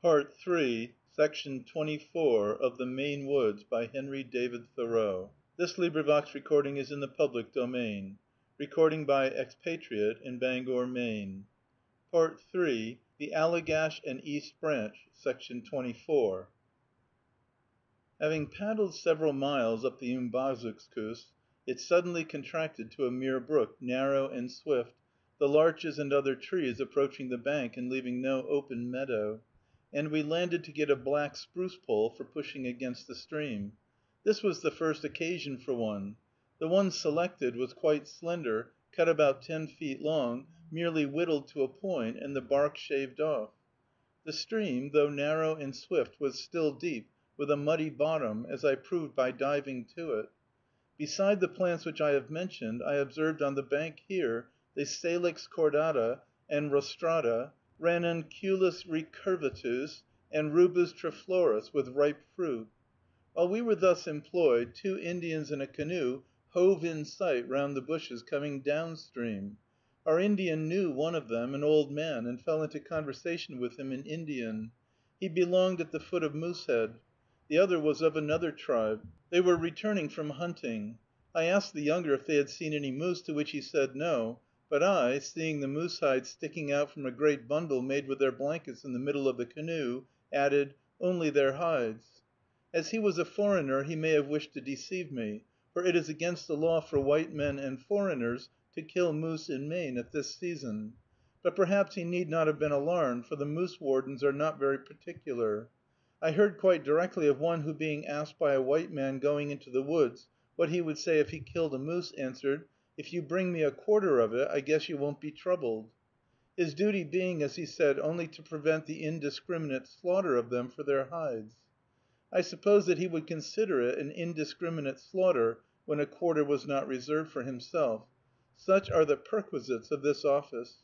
Part III, Section 24 of The Maine Woods by Henry David Thoreau. This recording is in the public domain. Recording by Expatriate in Bangor, Maine. Part III, The Allegash and East Branch, Section 24. Having paddled several miles up the Umbazookskus, it suddenly contracted to a mere brook, narrow and swift, the larches and other trees approaching the bank and leaving no open meadow, and we landed to get a black spruce pole for pushing against the stream. This was the first occasion for one. The one selected was quite slender, cut about 10 feet long, merely whittled to a point, and the bark shaved off. The stream, though narrow and swift, was still deep, with a muddy bottom, as I proved by diving to it. Beside the plants which I have mentioned, I observed on the bank here the Salix cordata and rostrata, Ranunculus recurvatus, and Rubus triflorus, with ripe fruit. While we were thus employed, 2 Indians in a canoe hove in sight round the bushes coming down stream. Our Indian knew one of them, an old man, and fell into conversation with him in Indian. He belonged at the foot of Moosehead. The other was of another tribe. They were returning from hunting. I asked the younger if they had seen any moose, to which he said no, but I, seeing the moose hides sticking out from a great bundle made with their blankets in the middle of the canoe, added, "Only their hides." As he was a foreigner, he may have wished to deceive me, for it is against the law for white men and foreigners to kill moose in Maine at this season. But perhaps he need not have been alarmed, for the moose wardens are not very particular. I heard quite directly of one who, being asked by a white man going into the woods what he would say if he killed a moose, answered, "If you bring me a quarter of it, I guess you won't be troubled," his duty being, as he said, only to prevent the indiscriminate slaughter of them for their hides. I suppose that he would consider it an indiscriminate slaughter when a quarter was not reserved for himself. Such are the perquisites of this office.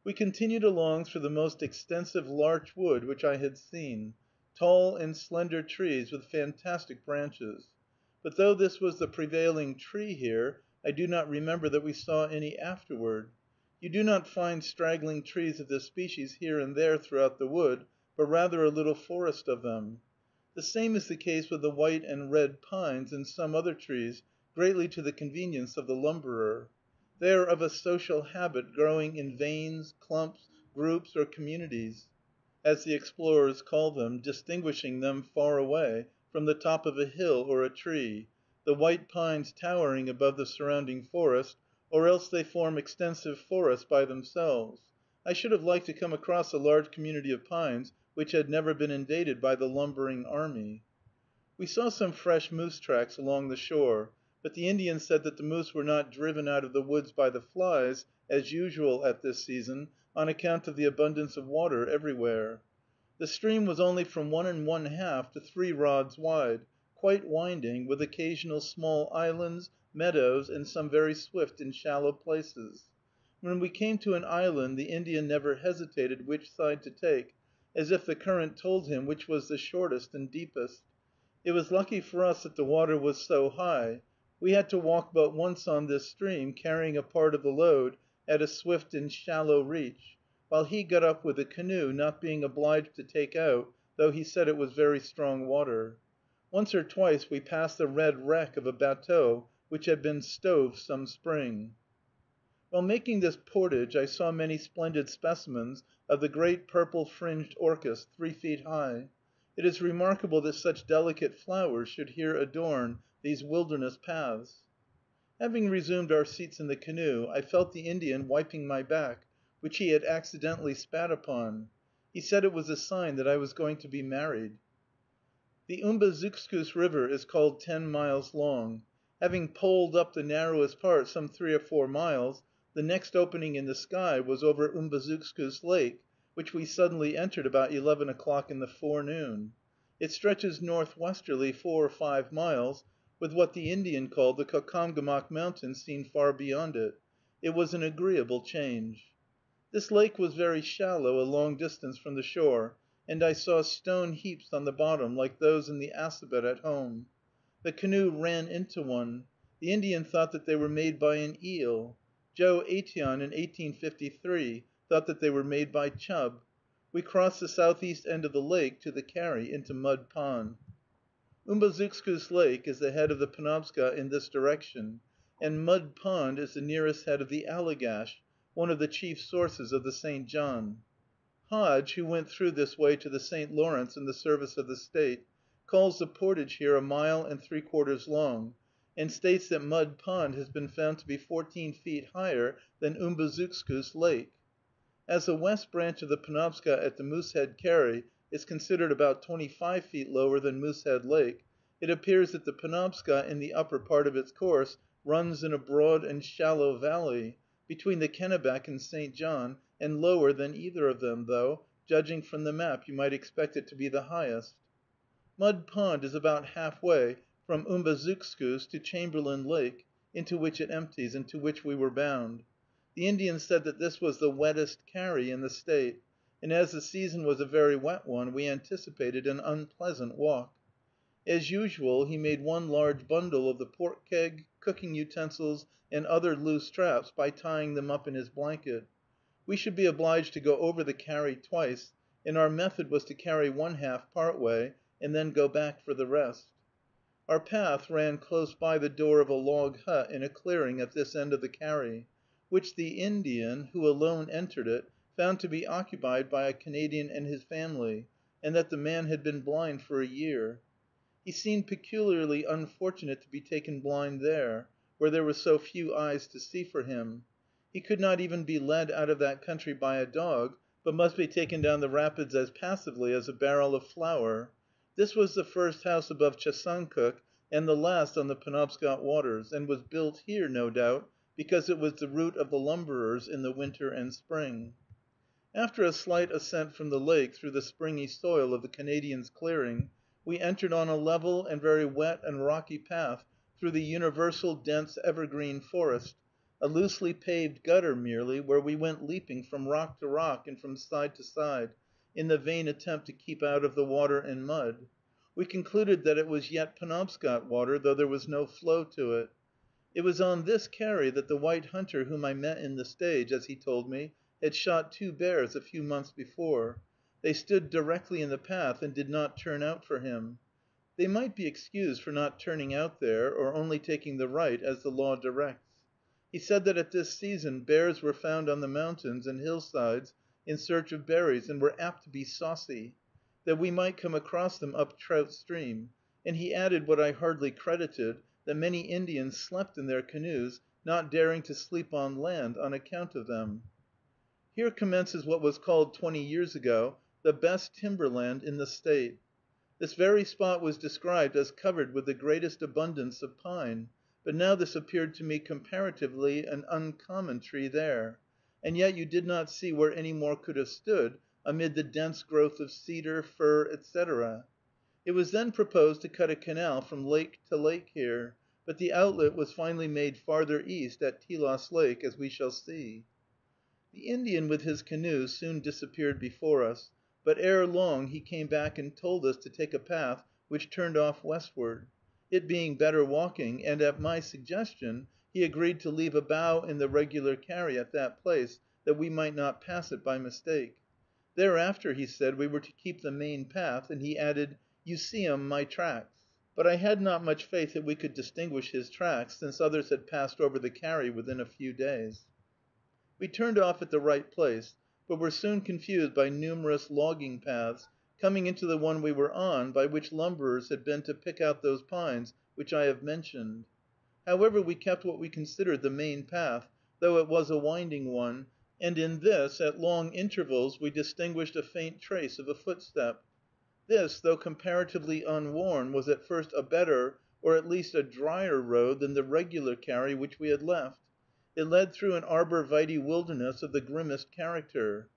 We continued along through the most extensive larch wood which I had seen, tall and slender trees with fantastic branches. But though this was the prevailing tree here, I do not remember that we saw any afterward. You do not find straggling trees of this species here and there throughout the wood, but rather a little forest of them. The same is the case with the white and red pines and some other trees, greatly to the convenience of the lumberer. They are of a social habit, growing in veins, clumps, groups, or communities, as the explorers call them, distinguishing them far away, from the top of a hill or a tree, the white pines towering above the surrounding forest, or else they form extensive forests by themselves. I should have liked to come across a large community of pines which had never been invaded by the lumbering army. We saw some fresh moose tracks along the shore, but the Indian said that the moose were not driven out of the woods by the flies, as usual at this season, on account of the abundance of water everywhere. The stream was only from 1 1/2 to 3 rods wide, quite winding, with occasional small islands, meadows, and some very swift and shallow places. When we came to an island, the Indian never hesitated which side to take, as if the current told him which was the shortest and deepest. It was lucky for us that the water was so high. We had to walk but once on this stream, carrying a part of the load, at a swift and shallow reach, while he got up with the canoe, not being obliged to take out, though he said it was very strong water. Once or twice we passed the red wreck of a batteau which had been stove some spring. While making this portage, I saw many splendid specimens of the great purple fringed orchis, 3 feet high. It is remarkable that such delicate flowers should here adorn these wilderness paths. Having resumed our seats in the canoe, I felt the Indian wiping my back, which he had accidentally spat upon. He said it was a sign that I was going to be married. The Umbazookskus River is called 10 miles long. Having poled up the narrowest part some 3 or 4 miles, the next opening in the sky was over Umbazookskus Lake, which we suddenly entered about 11 o'clock in the forenoon. It stretches northwesterly 4 or 5 miles, with what the Indian called the Caucomgomoc Mountains seen far beyond it. It was an agreeable change. This lake was very shallow a long distance from the shore, and I saw stone heaps on the bottom, like those in the Assabet at home. The canoe ran into one. The Indian thought that they were made by an eel. Joe Aitteon, in 1853, thought that they were made by chub. We crossed the southeast end of the lake to the carry into Mud Pond. Umbazookskus Lake is the head of the Penobscot in this direction, and Mud Pond is the nearest head of the Allegash, one of the chief sources of the St. John. Hodge, who went through this way to the St. Lawrence in the service of the State, calls the portage here 1.75 miles long, and states that Mud Pond has been found to be 14 feet higher than Umbazookskus Lake. As the west branch of the Penobscot at the Moosehead Carry is considered about 25 feet lower than Moosehead Lake, it appears that the Penobscot in the upper part of its course runs in a broad and shallow valley, between the Kennebec and St. John, and lower than either of them, though, judging from the map, you might expect it to be the highest. Mud Pond is about halfway from Umbazookskus to Chamberlain Lake, into which it empties, and to which we were bound. The Indian said that this was the wettest carry in the State, and as the season was a very wet one, we anticipated an unpleasant walk. As usual, he made one large bundle of the pork keg, cooking utensils, and other loose traps by tying them up in his blanket. We should be obliged to go over the carry twice, and our method was to carry one half part way, and then go back for the rest. Our path ran close by the door of a log hut in a clearing at this end of the carry, which the Indian, who alone entered it, found to be occupied by a Canadian and his family, and that the man had been blind for a year. He seemed peculiarly unfortunate to be taken blind there, where there were so few eyes to see for him. He could not even be led out of that country by a dog, but must be taken down the rapids as passively as a barrel of flour. This was the first house above Chesuncook, and the last on the Penobscot waters, and was built here, no doubt, because it was the route of the lumberers in the winter and spring. After a slight ascent from the lake through the springy soil of the Canadian's clearing, we entered on a level and very wet and rocky path through the universal dense evergreen forest, a loosely paved gutter merely, where we went leaping from rock to rock and from side to side, in the vain attempt to keep out of the water and mud. We concluded that it was yet Penobscot water, though there was no flow to it. It was on this carry that the white hunter whom I met in the stage, as he told me, had shot 2 bears a few months before. They stood directly in the path and did not turn out for him. They might be excused for not turning out there, or only taking the right, as the law directs. He said that at this season bears were found on the mountains and hillsides in search of berries, and were apt to be saucy, that we might come across them up Trout Stream, and he added, what I hardly credited, that many Indians slept in their canoes, not daring to sleep on land on account of them. Here commences what was called 20 years ago the best timberland in the State. This very spot was described as covered with the greatest abundance of pine, but now this appeared to me comparatively an uncommon tree there, and yet you did not see where any more could have stood amid the dense growth of cedar, fir, etc. It was then proposed to cut a canal from lake to lake here, but the outlet was finally made farther east at Telos Lake, as we shall see. The Indian with his canoe soon disappeared before us, but ere long he came back and told us to take a path which turned off westward, it being better walking, and, at my suggestion, he agreed to leave a bough in the regular carry at that place, that we might not pass it by mistake. Thereafter, he said, we were to keep the main path, and he added, "You see 'em, my tracks." But I had not much faith that we could distinguish his tracks, since others had passed over the carry within a few days. We turned off at the right place, but were soon confused by numerous logging paths, coming into the one we were on, by which lumberers had been to pick out those pines which I have mentioned. However, we kept what we considered the main path, though it was a winding one, and in this, at long intervals, we distinguished a faint trace of a footstep. This, though comparatively unworn, was at first a better, or at least a drier road than the regular carry which we had left. It led through an arbor vitæ wilderness of the grimmest character.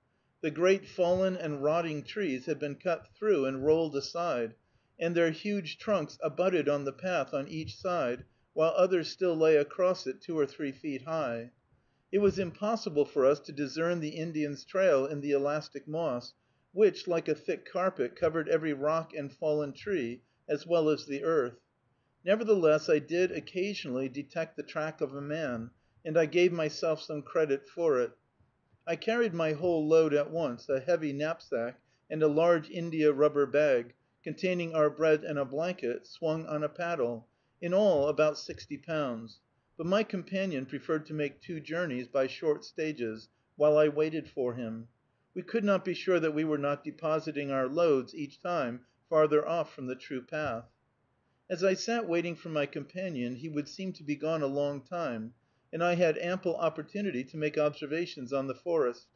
The great fallen and rotting trees had been cut through and rolled aside, and their huge trunks abutted on the path on each side, while others still lay across it 2 or 3 feet high. It was impossible for us to discern the Indian's trail in the elastic moss, which, like a thick carpet, covered every rock and fallen tree, as well as the earth. Nevertheless, I did occasionally detect the track of a man, and I gave myself some credit for it. I carried my whole load at once, a heavy knapsack and a large India rubber bag, containing our bread and a blanket, swung on a paddle, in all about 60 pounds; but my companion preferred to make 2 journeys by short stages, while I waited for him. We could not be sure that we were not depositing our loads each time farther off from the true path. As I sat waiting for my companion, he would seem to be gone a long time, and I had ample opportunity to make observations on the forest.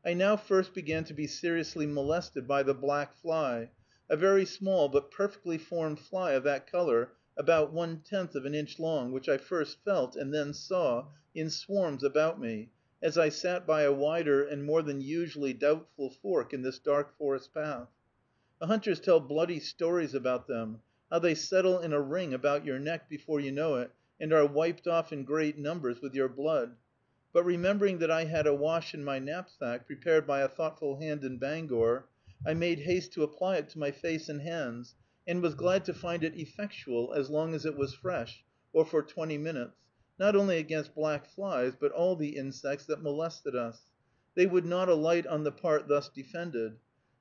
I now first began to be seriously molested by the black fly, a very small but perfectly formed fly of that color, about 1/10 of an inch long, which I first felt, and then saw, in swarms about me, as I sat by a wider and more than usually doubtful fork in this dark forest path. The hunters tell bloody stories about them, how they settle in a ring about your neck before you know it, and are wiped off in great numbers with your blood. But remembering that I had a wash in my knapsack, prepared by a thoughtful hand in Bangor, I made haste to apply it to my face and hands, and was glad to find it effectual as long as it was fresh, or for 20 minutes, not only against black flies, but all the insects that molested us. They would not alight on the part thus defended.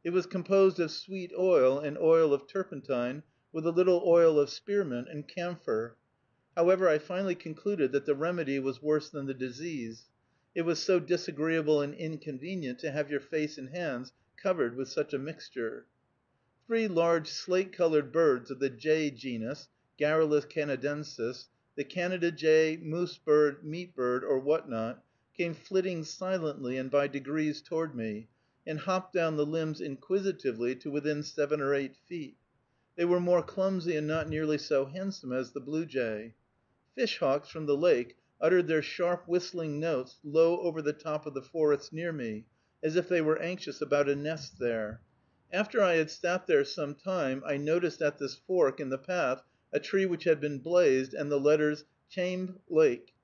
It was composed of sweet oil and oil of turpentine, with a little oil of spearmint and camphor. However, I finally concluded that the remedy was worse than the disease. It was so disagreeable and inconvenient to have your face and hands covered with such a mixture. 3 large slate-colored birds of the jay genus, Garrulus canadensis, the Canada jay, moose bird, meat bird, or what not, came flitting silently and by degrees toward me, and hopped down the limbs inquisitively to within 7 or 8 feet. They were more clumsy and not nearly so handsome as the blue jay. Fish hawks from the lake uttered their sharp whistling notes low over the top of the forest near me, as if they were anxious about a nest there. After I had sat there some time, I noticed at this fork in the path a tree which had been blazed, and the letters "Chamb Lake"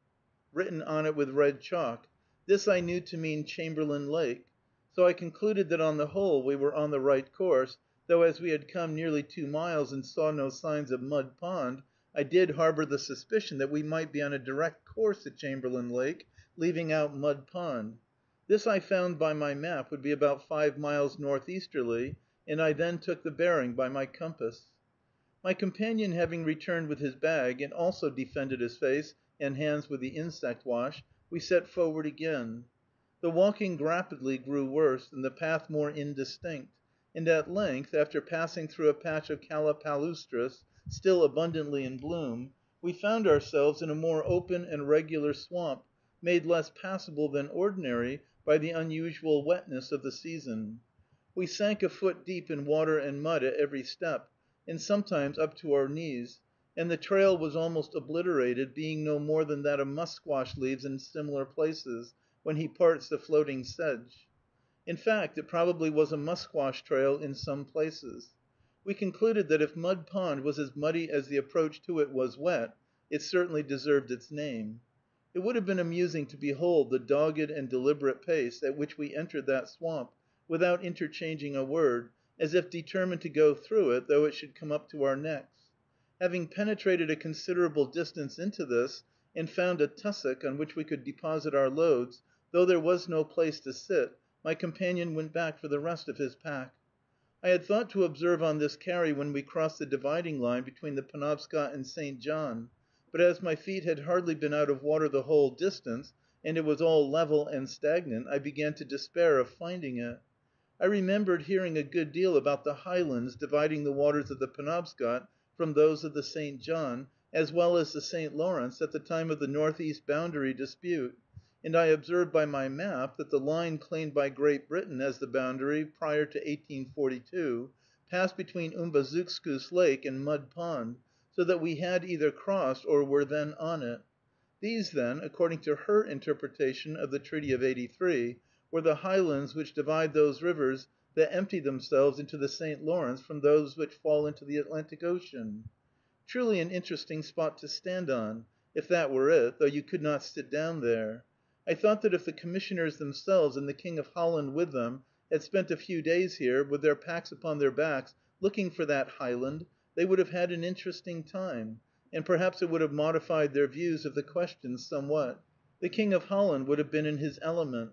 written on it with red chalk. This I knew to mean Chamberlain Lake. So I concluded that on the whole we were on the right course, though as we had come nearly 2 miles and saw no signs of Mud Pond, I did harbor the suspicion that we might be on a direct course to Chamberlain Lake, leaving out Mud Pond. This I found by my map would be about 5 miles northeasterly, and I then took the bearing by my compass. My companion having returned with his bag, and also defended his face and hands with the insect wash, we set forward again. The walking rapidly grew worse, and the path more indistinct, and at length, after passing through a patch of calopalustris, still abundantly in bloom, we found ourselves in a more open and regular swamp, made less passable than ordinary by the unusual wetness of the season. We sank a foot deep in water and mud at every step, and sometimes up to our knees, and the trail was almost obliterated, being no more than that a musquash leaves in similar places, when he parts the floating sedge. In fact, it probably was a musquash trail in some places. We concluded that if Mud Pond was as muddy as the approach to it was wet, it certainly deserved its name. It would have been amusing to behold the dogged and deliberate pace at which we entered that swamp, without interchanging a word, as if determined to go through it, though it should come up to our necks. Having penetrated a considerable distance into this, and found a tussock on which we could deposit our loads, though there was no place to sit, my companion went back for the rest of his pack. I had thought to observe on this carry when we crossed the dividing line between the Penobscot and St. John, but as my feet had hardly been out of water the whole distance, and it was all level and stagnant, I began to despair of finding it. I remembered hearing a good deal about the highlands dividing the waters of the Penobscot from those of the St. John, as well as the St. Lawrence, at the time of the northeast boundary dispute, and I observed by my map that the line claimed by Great Britain as the boundary prior to 1842 passed between Umbazookskus Lake and Mud Pond, so that we had either crossed or were then on it. These, then, according to her interpretation of the Treaty of '83, were the highlands which divide those rivers that empty themselves into the St. Lawrence from those which fall into the Atlantic Ocean. Truly an interesting spot to stand on, if that were it, though you could not sit down there. I thought that if the commissioners themselves, and the King of Holland with them, had spent a few days here, with their packs upon their backs, looking for that highland, they would have had an interesting time, and perhaps it would have modified their views of the question somewhat. The King of Holland would have been in his element.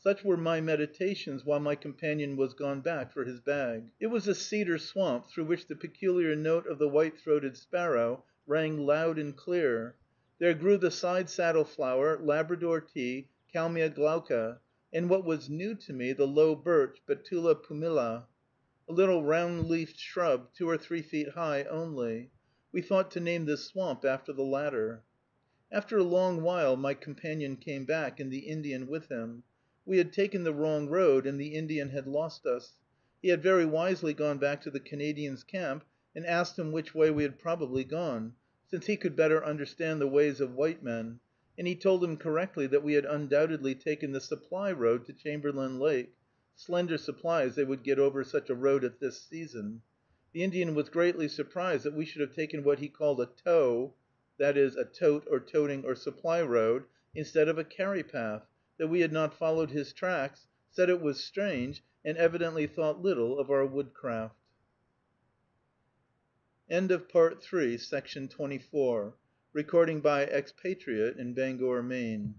Such were my meditations while my companion was gone back for his bag. It was a cedar swamp, through which the peculiar note of the white-throated sparrow rang loud and clear. There grew the side saddle flower, Labrador tea, Kalmia glauca, and what was new to me, the low birch, Betula pumila, a little round-leafed shrub, 2 or 3 feet high only. We thought to name this swamp after the latter. After a long while my companion came back, and the Indian with him. We had taken the wrong road, and the Indian had lost us. He had very wisely gone back to the Canadian's camp, and asked him which way we had probably gone, since he could better understand the ways of white men, and he told him correctly that we had undoubtedly taken the supply road to Chamberlain Lake, slender supplies they would get over such a road at this season. The Indian was greatly surprised that we should have taken what he called a tow, that is, a tote or toting or supply road, instead of a carry path, that we had not followed his tracks, said it was strange, and evidently thought little of our woodcraft. End of Part 3, Section 24. Recording by Expatriate in Bangor, Maine.